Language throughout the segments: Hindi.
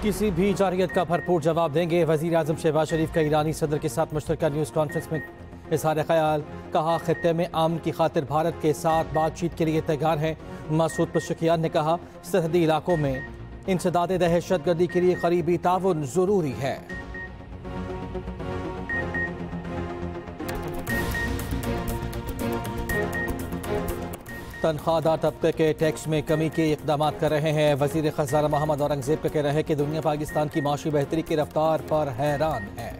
किसी भी जारहियत का भरपूर जवाब देंगे। वज़ीर आज़म शहबाज शरीफ का ईरानी सदर के साथ मुश्तरका न्यूज़ कॉन्फ्रेंस में इज़हार ख्याल। कहा खित्ते में अमन की खातिर भारत के साथ बातचीत के लिए तैयार है। मसूद पशकियान ने कहा सरहदी इलाकों में इंसदाद दहशत गर्दी के लिए करीबी ताउन ज़रूरी है। तनख्वाहदार तबके के टैक्स में कमी के इकदाम कर रहे हैं। वज़ीर ख़ज़ाना मोहम्मद औरंगज़ेब का कहना है कि दुनिया पाकिस्तान की माशी बेहतरी की रफ्तार पर हैरान है।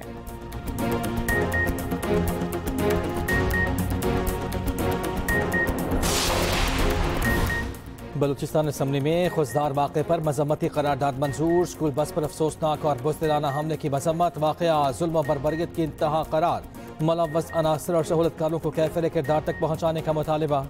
बलूचिस्तान असम्बली में खुशदार वाक़े पर मजम्मती करारदाद मंजूर। स्कूल बस पर अफसोसनाक और बुज़दिलाना हमले की मजम्मत। वाक़या जुल्म व बर्बरियत की इंतहा करार। मुलव्वस अनासर और सहूलतकारों को कैफ़िल किरदार तक पहुँचाने का मुतालबा।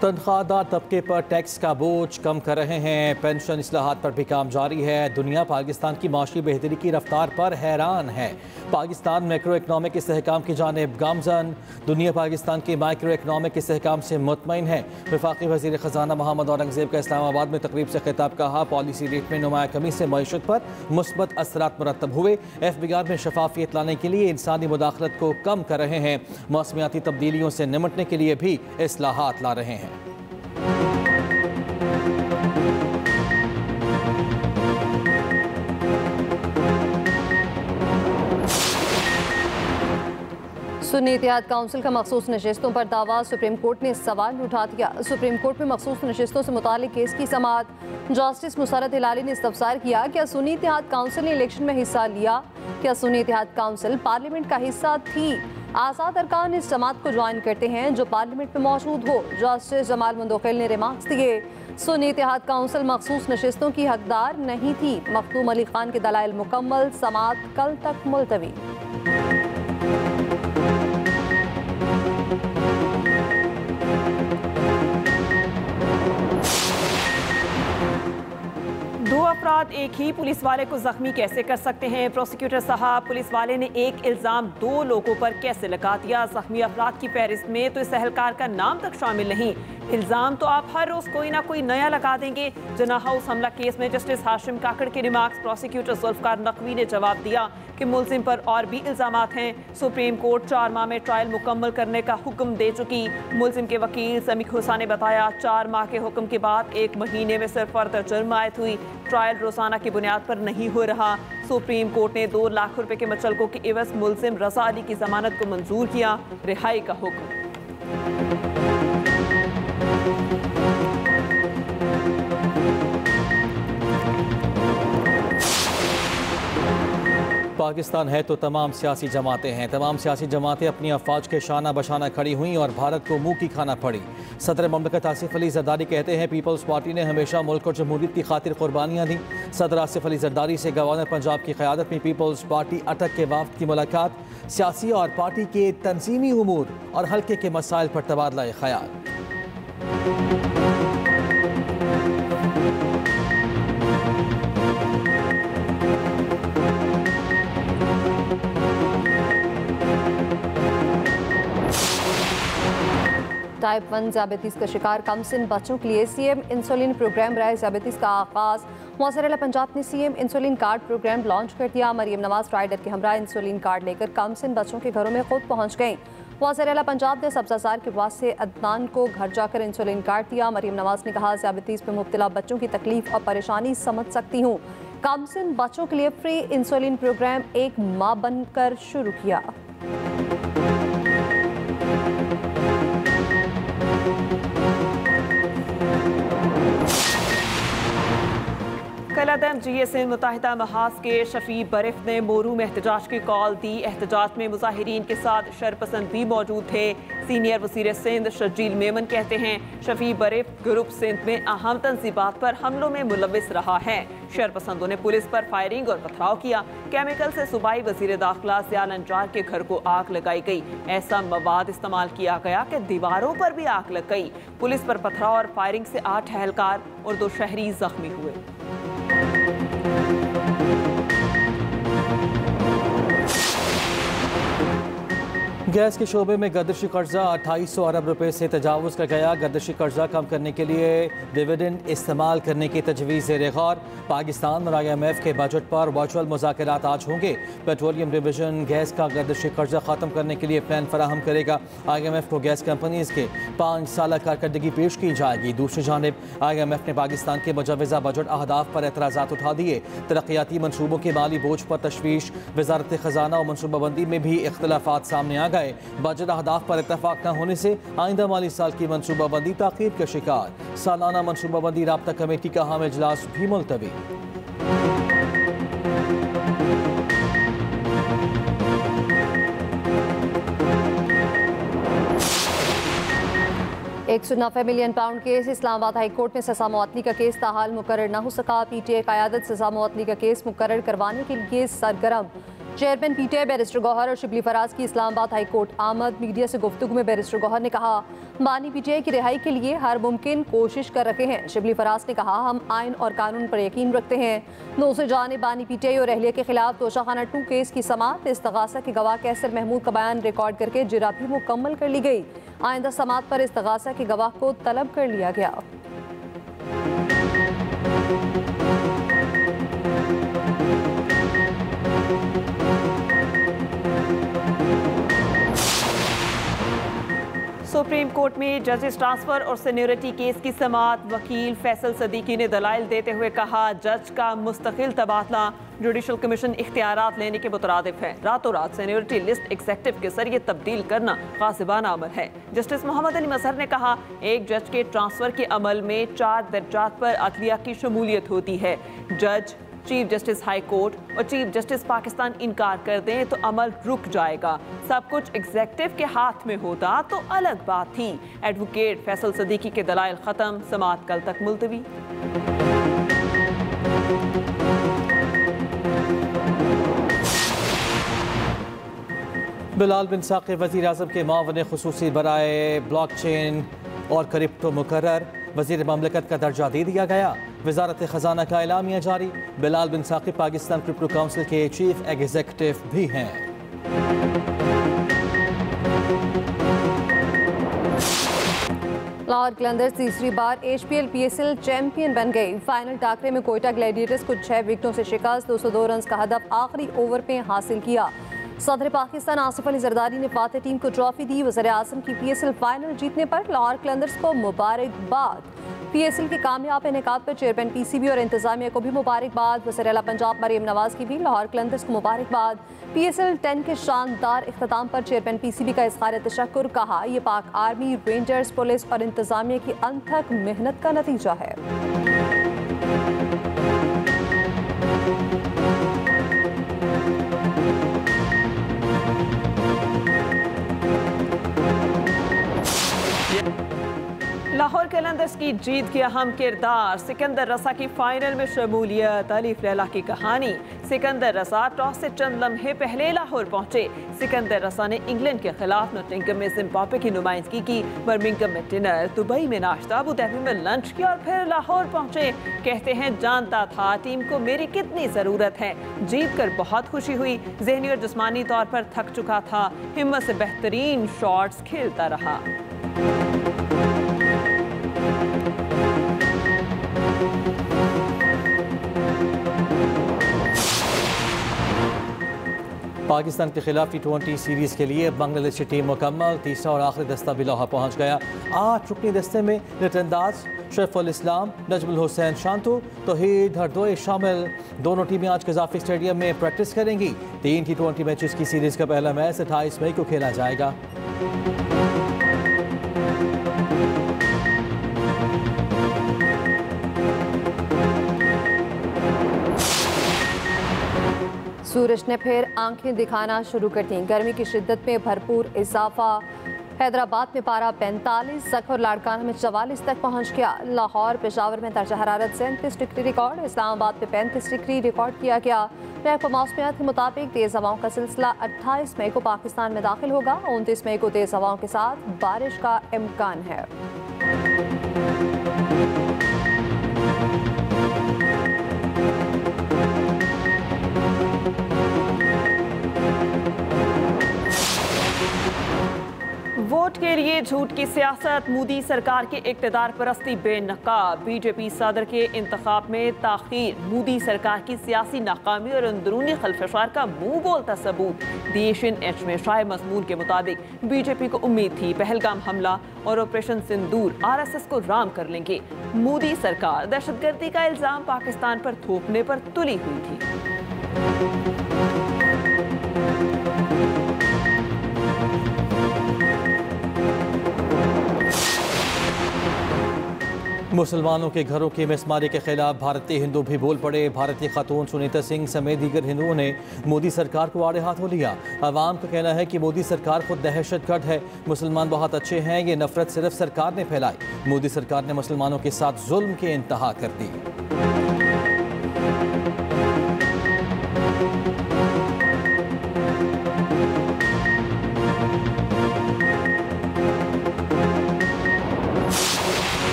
तनख्वाहदार तबके पर टैक्स का बोझ कम कर रहे हैं। पेंशन इस्लाहात पर भी काम जारी है। दुनिया पाकिस्तान की माशी बेहतरी की रफ्तार पर हैरान है। पाकिस्तान मैक्रो इकनॉमिक इस्तेहकाम की जानिब गामजन। दुनिया पाकिस्तान की माइक्रो इकनॉमिक इस्तेहकाम से मुतमईन है। वफाकी वज़ीर ख़ज़ाना मोहम्मद औरंगज़ेब का इस्लामाबाद में तकरीब से खिताब। कहा पॉलिसी रेट में नुमाया कमी से मईशत पर मुस्बत असरात मुरतब हुए। FBR में शफाफियत लाने के लिए इंसानी मुदाखलत को कम कर रहे हैं। मौसमियाती तब्दीलियों से निमटने के लिए भी इस्लाहात ला रहे हैं। सुन्नी इत्तेहाद काउंसिल का मखसूस नशिस्तों पर दावा। सुप्रीम कोर्ट ने सवाल उठा दिया। सुप्रीम कोर्ट में मखसूस नशिस्तों से मुतालिक केस की समाअत। जस्टिस मुसरत हिलाली ने इस्तफसार किया क्या सुन्नी इत्तेहाद काउंसिल ने इलेक्शन में हिस्सा लिया? क्या सुन्नी इत्तेहाद काउंसिल पार्लियामेंट का हिस्सा थी? आज़ाद अरकान इस जमात को ज्वाइन करते हैं जो पार्लियामेंट में मौजूद हो। जस्टिस जमाल मुंदखिल ने रिमार्क्स दिए। सुन्नी इत्तेहाद काउंसिल मखसूस नशिस्तों की हकदार नहीं थी। मखदूम अली खान के दलाइल मुकम्मल। समाअत कल तक मुलतवी। दो अफराद एक ही पुलिस वाले को जख्मी कैसे कर सकते हैं? प्रोसिक्यूटर साहब, पुलिस वाले ने एक इल्ज़ाम दो लोगों पर कैसे लगा दिया? जख्मी अफराद की फहरिस्त में तो इस एहलकार का नाम तक शामिल नहीं। इल्ज़ाम तो आप हर रोज़ कोई ना कोई नया लगा देंगे। जना हाउस हमला केस में जस्टिस हाशिम काकड़ के रिमार्क्स। प्रोसिक्यूटर जुल्फकार नकवी ने जवाब दिया कि मुलजिम पर और भी इल्ज़ामात हैं। सुप्रीम कोर्ट 4 माह में ट्रायल मुकम्मल करने का हुक्म दे चुकी। मुलजिम के वकील समीक हुसैन ने बताया 4 माह के हुक्म के बाद 1 महीने में सिर्फ फर्द जुर्म आयत हुई। ट्रायल रोजाना की बुनियाद पर नहीं हो रहा। सुप्रीम कोर्ट ने 2 लाख रुपए के मचलकों के एवज मुलजिम रजा अली की जमानत को मंजूर किया। रिहाई का हुक्म। पाकिस्तान है तो तमाम सियासी जमातें हैं। तमाम सियासी जमातें अपनी अफवाज के शाना बशाना खड़ी हुई और भारत को मुंह की खाना पड़ी। सदर ममलकत आसिफ अली जरदारी कहते हैं पीपल्स पार्टी ने हमेशा मुल्क और जमहूरियत की खातिर कुर्बानियाँ दी। सदर आसिफ अली जरदारी से गवर्नर पंजाब की क़यादत में पीपल्स पार्टी अटक के वफ्द की मुलाकात। सियासी और पार्टी के तंजीमी उमूर और हल्के के मसाइल पर तबादला ख्याल। टाइप 1 ज़ियाबतीस का शिकार कमसिन बच्चों के लिए सीएम इंसुलिन प्रोग्राम राय ज़ियाबतीस का आगाज़। मौसर पंजाब ने CM insulin card programme launch कर दिया। मरियम नवाज राइडर के हमरा इंसुलिन कार्ड लेकर कमसिन बच्चों के घरों में खुद पहुँच गईं। मौसर पंजाब ने सब्ज़ाजार के वास्ते अदनान को घर जाकर इंसुलिन कार्ड दिया। मरियम नवाज ने कहा ज़ियाबतीस में मुब्तला बच्चों की तकलीफ और परेशानी समझ सकती हूँ। कमसिन बच्चों के लिए फ्री इंसुलिन प्रोग्राम एक माह बनकर शुरू किया। कलादम GSN मुत्तहिदा महाज के शफी बरिफ ने मोरू में एहतजाज की कॉल दी। एहतजाज में मुजाहिरीन के साथ शरपसंद भी मौजूद थे। सीनियर वज़ीर सिंध शर्जील मेमन कहते हैं शफी बरिफ ग्रुप सिंध में अहम तंजीबात पर हमलों में मुलविस रहा है। शरपसंदों ने पुलिस पर फायरिंग और पथराव किया। केमिकल से सूबाई वज़ीर दाखिला ज़िया नंजार के घर को आग लगाई गई। ऐसा मवाद इस्तेमाल किया गया कि दीवारों पर भी आग लग गई। पुलिस पर पथराव और फायरिंग से 8 एहलकार और 2 शहरी जख्मी हुए। गैस के शोबे में गर्दिशी कर्जा 2800 अरब रुपए से तजावुज़ कर गया। गर्दिशी कर्जा कम करने के लिए डिविडेंड इस्तेमाल करने की तजवीज़ ज़ेर गौर। पाकिस्तान और IMF के बजट पर वर्चुअल मुज़ाकरात आज होंगे। पेट्रोलियम डिवीजन गैस का गर्दिशी कर्जा ख़त्म करने के लिए प्लान फराहम करेगा। IMF को गैस कंपनीज़ के 5 साल कारकर्दगी पेश की जाएगी। दूसरी जानिब IMF ने पाकिस्तान के मुजव्वज़ा बजट अहदाफ पर एतराज़ात उठा दिए। तरक्याती मनसूबों के माली बोझ पर तशवीश। वज़ारत ख़जाना और मनसूबाबंदी में भी इख्तलाफात सामने आ गए। बजट अहदाफ पर इत्तफाक न होने से आइंदा माली साल की मनसूबाबंदी ताख़ीर का शिकार। सालाना मनसूबाबंदी राब्ता कमेटी का अहम इजलास भी मुलतवी। £190 million case. Islamabad high court में सजा मुअत्तली का केस ताहाल मुकर्रर न हो सका। PTI क़यादत सजा मुअत्तली का केस मुकर्रर करवाने के लिए सरगर्म। चेयरमैन PTI बैरिस्टर गौहर और शिबली फराज की इस्लामाबाद हाई कोर्ट आमद। मीडिया से गुफ्तगू में बैरिस्टर गौहर ने कहा, बानी PTI की रिहाई के लिए हर मुमकिन कोशिश कर रहे हैं। शिबली फराज ने कहा, हम आइन और कानून पर यकीन रखते हैं। दूसरी जानिब बानी PTI और अहलिया के खिलाफ तोशाखाना 2 केस की समाअत। इस्तगासा के गवाह कैसर महमूद का बयान रिकॉर्ड करके जिरा भी मुकम्मल कर ली गई। आइंदा समाअत पर इस्तगासा के गवाह को तलब कर लिया गया। सुप्रीम कोर्ट में जजेस ट्रांसफर और सीनियरिटी केस की समाअत। वकील फैसल सदीकी ने दलाइल देते हुए कहा, जज का मुस्तकिल तबादला जुडिशल कमीशन इख्तियारात लेने के मुतरादिफ है। रातों रात सीनियरिटी लिस्ट एग्जेक्टिव के जरिए तब्दील करना गासिबाना अमल है। जस्टिस मोहम्मद अली मजहर ने कहा, एक जज के ट्रांसफर के अमल में 4 दर्जात पर अदलिया की शमूलियत होती है। जज, चीफ जस्टिस हाई कोर्ट और चीफ जस्टिस पाकिस्तान इनकार कर दें तो अमल रुक जाएगा। सब कुछ एग्जेक्टिव के हाथ में होता तो अलग बात थी। एडवोकेट फैसल सदीकी के दलाइल खत्म। समाअत कल तक मुलतवी। बिलाल बिन साक़ी वज़ीर आज़म के मावन खुसूसी बराए ब्लॉकचेन और क्रिप्टो मुकर्रर। वज़ीर ममलकत का दर्जा दे दिया गया। वज़ारत ख़जाना का एलामिया जारी। बिलाल बिन साक़ी पाकिस्तान क्रिप्टो काउंसिल के चीफ एग्जीक्यूटिव भी हैं। लाहौर कलंदर्स तीसरी बार HPL PSL चैंपियन बन गई। फाइनल टाकरे में कोयटा ग्लैडिएटर्स को 6 विकेटों से शिकस्त। 202 रन का हदफ आखिरी ओवर में हासिल किया। सदर पाकिस्तान आसिफ अली जरदारी ने फातह टीम को ट्रॉफी दी। वज़ीर आज़म की PSL फाइनल जीतने पर लाहौर कलंदर्स को मुबारकबाद। PSL के कामयाब इनेकाद पर चेयरमैन PCB और इंतजामिया को भी मुबारकबाद। वज़ीर आला पंजाब मरियम नवाज की भी लाहौर कलंदर्स को मुबारकबाद। PSL 10 के शानदार इख्तिताम पर चेयरमैन PCB का इज़हार तशक्कुर। कहा, यह पाक आर्मी, रेंजर्स, पुलिस और इंतजामिया की अनथक मेहनत का नतीजा है। लाहौर कलंदर्स की जीत के अहम किरदार। सिकंदर रसा की फाइनल में शमूलियत। अलीफ लैला की कहानी। सिकंदर रसा टॉस से चंद लम्हे पहले लाहौर पहुंचे। सिकंदर रसा ने इंग्लैंड के खिलाफ नोटिंगम में जिम्बाब्वे की नुमाइंदगी की। बर्मिंघम में डिनर, दुबई में नाश्ता, अबू धाबी में लंच किया और फिर लाहौर पहुंचे। कहते हैं, जानता था टीम को मेरी कितनी ज़रूरत है। जीत कर बहुत खुशी हुई। ज़हनी और जिस्मानी तौर पर थक चुका था। हिम्मत से बेहतरीन शॉट्स खेलता रहा। पाकिस्तान के खिलाफ T20 सीरीज़ के लिए बांग्लादेश की टीम मुकम्मल। तीसरा और आखिरी दस्ता भी लाहौर पहुँच गया। 8 रुकनी दस्ते में लटंदाज, शरीफुल इस्लाम, नजमुल हुसैन शांतु, तौहीद हरदोई शामिल। दोनों टीमें आज कज़ाफ़ी स्टेडियम में प्रैक्टिस करेंगी। 3 T20 मैचेस की सीरीज़ का पहला मैच 28 मई को खेला जाएगा। सूरज ने फिर आंखें दिखाना शुरू कर दी। गर्मी की शिद्दत में भरपूर इजाफा। हैदराबाद में पारा 45, सख और लाड़काना में 44 तक पहुंच गया। लाहौर, पेशावर में दर्जा हरारत 37 डिग्री रिकॉर्ड। इस्लामाबाद में 35 डिग्री रिकॉर्ड किया गया। महकमा मौसमियात के मुताबिक तेज़ हवाओं का सिलसिला 28 मई को पाकिस्तान में दाखिल होगा। 29 मई को तेज़ हवाओं के साथ बारिश का इम्कान है। वोट के लिए झूठ की सियासत, मोदी सरकार के इक़्तिदार परस्ती बेनकाब। बीजेपी सदर के इंतखाब में ताख़ीर, मोदी सरकार की सियासी नाकामी और अंदरूनी खलफशार का मुंह बोलता सबूत। द एशियन एज में शाये मज़मून के मुताबिक बीजेपी को उम्मीद थी पहलगाम हमला और ऑपरेशन सिंदूर RSS को राम कर लेंगे। मोदी सरकार दहशतगर्दी का इल्ज़ाम पाकिस्तान पर थोपने पर तुली हुई थी। मुसलमानों के घरों की मिसमारी के खिलाफ भारतीय हिंदू भी बोल पड़े। भारतीय खातून सुनीता सिंह समेत दीगर हिंदुओं ने मोदी सरकार को आड़े हाथों लिया। अवाम का कहना है कि मोदी सरकार खुद दहशतगर्द है, मुसलमान बहुत अच्छे हैं, ये नफरत सिर्फ सरकार ने फैलाई। मोदी सरकार ने मुसलमानों के साथ जुल्म की इंतहा कर दी।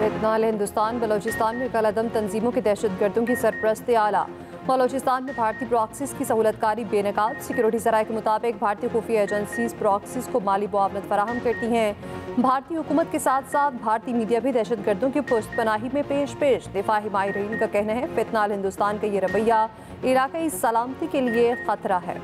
फितनाल हिंदुस्तान, बलोचिस्तान में कलअदम तंजीमों के दहशतगर्दों की सरपरस्ती आला। बलोचिस्तान में भारतीय प्रॉक्सीज की सहूलतकारी बेनकाब। सिक्योरिटी ज़राए के मुताबिक भारतीय खुफिया एजेंसीज प्रॉक्सीज को माली मुआवनत फराहम करती हैं। भारतीय हुकूमत के साथ साथ भारतीय मीडिया भी दहशतगर्दों की पुष्तपनाही में पेश। दिफाही माहिरीन का कहना है फितनाल हिंदुस्तान का ये रवैया इलाकाई सलामती के लिए खतरा है।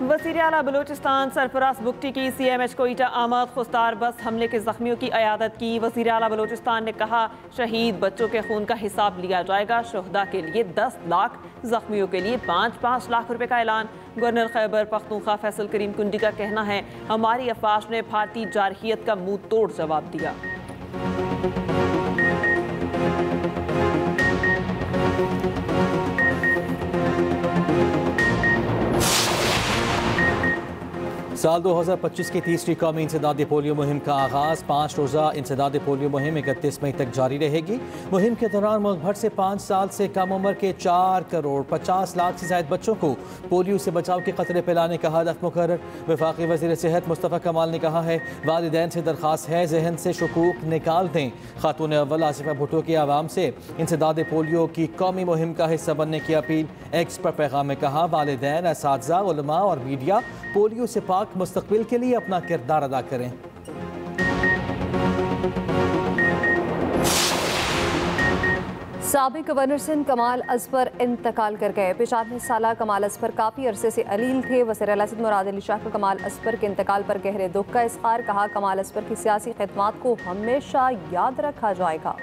वज़ीर आला बलूचिस्तान सरफराज बुगटी की CMH कोयटा आमद। खुस्तार बस हमले के जख्मियों की अयादत की। वज़ीर आला बलूचिस्तान ने कहा शहीद बच्चों के खून का हिसाब लिया जाएगा। शोहदा के लिए 10 लाख, जख्मियों के लिए 5-5 लाख रुपए का ऐलान। गवर्नर खैबर पख्तूनख्वा फैसल करीम कुंडी का कहना है हमारी अफवाज ने भारतीय जारहियत का मुंह तोड़ जवाब दिया। साल 2025 की तीसरी कौमी इंसदादी पोलियो मुहिम का आगाज़। 5 रोज़ा इंसदादी पोलियो मुहिम 31 मई तक जारी रहेगी। मुहिम के दौरान मुल्क भर से 5 साल से कम उम्र के 4 करोड़ 50 लाख से ज़ायद बच्चों को पोलियो से बचाव के खतरे पिलाने का हदफ मुकर्रर। वफाकी वज़ीर सेहत मुस्तफ़ा कमाल ने कहा है वालिदैन से दरख्वास्त है जहन से शुकूक निकाल दें। खातून अव्वल आसिफा भुट्टो की आवाम से इंसदादी पोलियो की कौमी मुहिम का हिस्सा बनने की अपील। एक्स पर पैगाम में कहा वालिदैन, असातिज़ा, उलमा और मीडिया पोलियो से पाक मुस्तकबिल के लिए अपना किरदार अदा करें। साबिक गवर्नर सिंध कमाल अजफर इंतकाल कर गए। 95 साला कमाल अजफर काफ़ी अरसे से अलील थे। वज़ीर आला सिंध मुराद अली शाह का कमाल अजफर के इंतकाल पर गहरे दुख का इज़हार। कहा कमाल अजफर की सियासी खिदमात को हमेशा याद रखा जाएगा।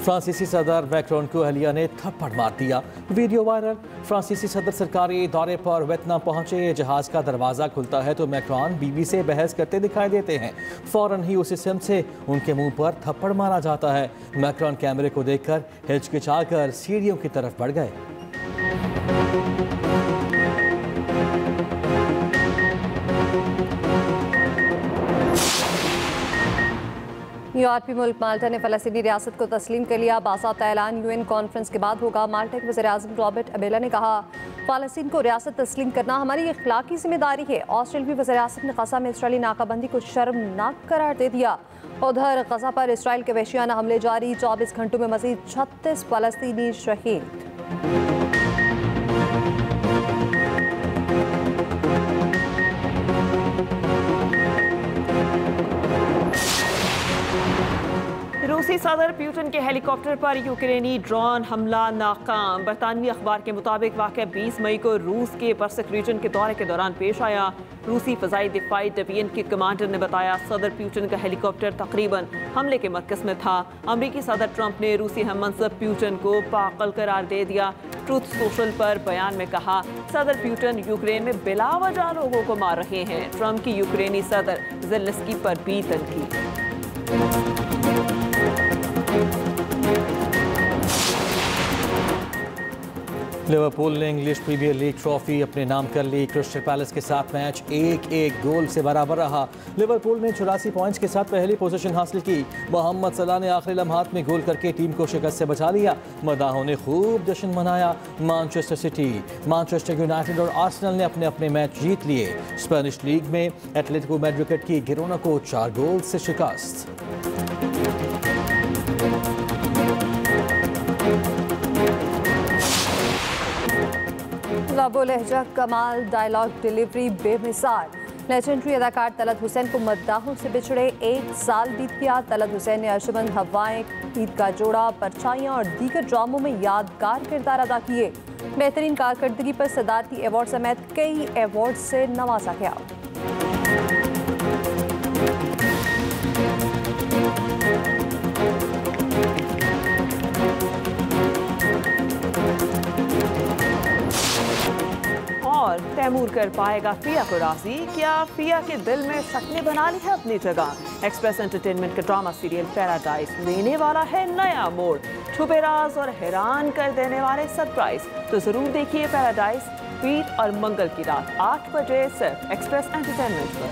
फ्रांसीसी सदर मैक्रोन को अहलिया ने थप्पड़ मार दिया। Video viral. फ्रांसीसी सदर सरकारी दौरे पर वियतनाम पहुंचे। जहाज का दरवाज़ा खुलता है तो मैक्रोन बीवी से बहस करते दिखाई देते हैं। फ़ौरन ही उसी सिम से उनके मुंह पर थप्पड़ मारा जाता है। मैक्रोन कैमरे को देखकर हिचकिचाकर सीढ़ियों की तरफ बढ़ गए। यूरोपीय मुल्क माल्टा ने फ़लस्तीनी रियासत को तस्लीम कर लिया। बासात ऐलान UN कॉन्फ्रेंस के बाद होगा। माल्टा के वज़ीर-ए-आज़म रॉबर्ट अबेला ने कहा फ़लस्तीन को रियासत तस्लीम करना हमारी इखलाकी जिम्मेदारी है। ऑस्ट्रेलियाई वज़ीर-ए-आज़म ने गज़ा में इसराइली नाकाबंदी को शर्मनाक करार दे दिया। उधर गज़ा पर इसराइल के वहशियाना हमले जारी। 24 घंटों में मज़ीद 36 फ़लस्तीनी शहीद। रूसी सदर प्यूटन के हेलीकॉप्टर पर यूक्रेनी ड्रोन हमला नाकाम। बरतानवी अखबार के मुताबिक वाक़या 20 मई को रूस के पर्सिक रीजन के दौरे के दौरान पेश आया। रूसी फ़ज़ाई दिफाई डिवीजन के कमांडर ने बताया सदर प्यूटन का हेलीकॉप्टर तकरीबन हमले के मरकज़ में था। अमरीकी सदर ट्रंप ने रूसी हममंसब प्यूटन को पागल करार दे दिया। ट्रूथ सोशल पर बयान में कहा सदर प्यूटन यूक्रेन में बिलावजह लोगों को मार रहे हैं। ट्रंप की यूक्रेनी सदर ज़ेलेंस्की पर भी तनकीद। लिवरपूल ने इंग्लिश प्रीमियर लीग ट्रॉफी अपने नाम कर ली। क्रिस्टल पैलेस के साथ मैच 1-1 गोल से बराबर रहा। लिवरपूल ने 84 पॉइंट्स के साथ पहली पोजीशन हासिल की। मोहम्मद सलाह ने आखिरी लम्हात में गोल करके टीम को शिकस्त से बचा लिया। मदाहों ने खूब जश्न मनाया। मैनचेस्टर सिटी, मैनचेस्टर यूनाइटेड और आर्सेनल ने अपने अपने मैच जीत लिए। स्पेनिश लीग में एटलेटिको मैड्रिड की गिरोना को 4 गोल से शिकस्त। लबो लहजा कमाल, डायलॉग डिलीवरी बेमिसाल। लेजेंडरी अदाकार तलत हुसैन को मद्दाहों से बिछड़े 1 साल बीत गया। तलत हुसैन ने अर्शमंद हवाएं, ईद का जोड़ा, परछाइयां और दीगर ड्रामों में यादगार किरदार अदा किए। बेहतरीन कारकर्दगी पर सदारती अवार्ड समेत कई अवार्ड से नवाजा गया। और तैमूर कर पाएगा फिया को राजी? क्या फिया के दिल में शक ने बना ली है अपनी जगह? एक्सप्रेस एंटरटेनमेंट का ड्रामा सीरियल पैराडाइज लेने वाला है नया मोड़। छुपे राज और हैरान कर देने वाले सरप्राइज। तो जरूर देखिए पैराडाइज वीर और मंगल की रात 8 बजे सिर्फ एक्सप्रेस एंटरटेनमेंट पर।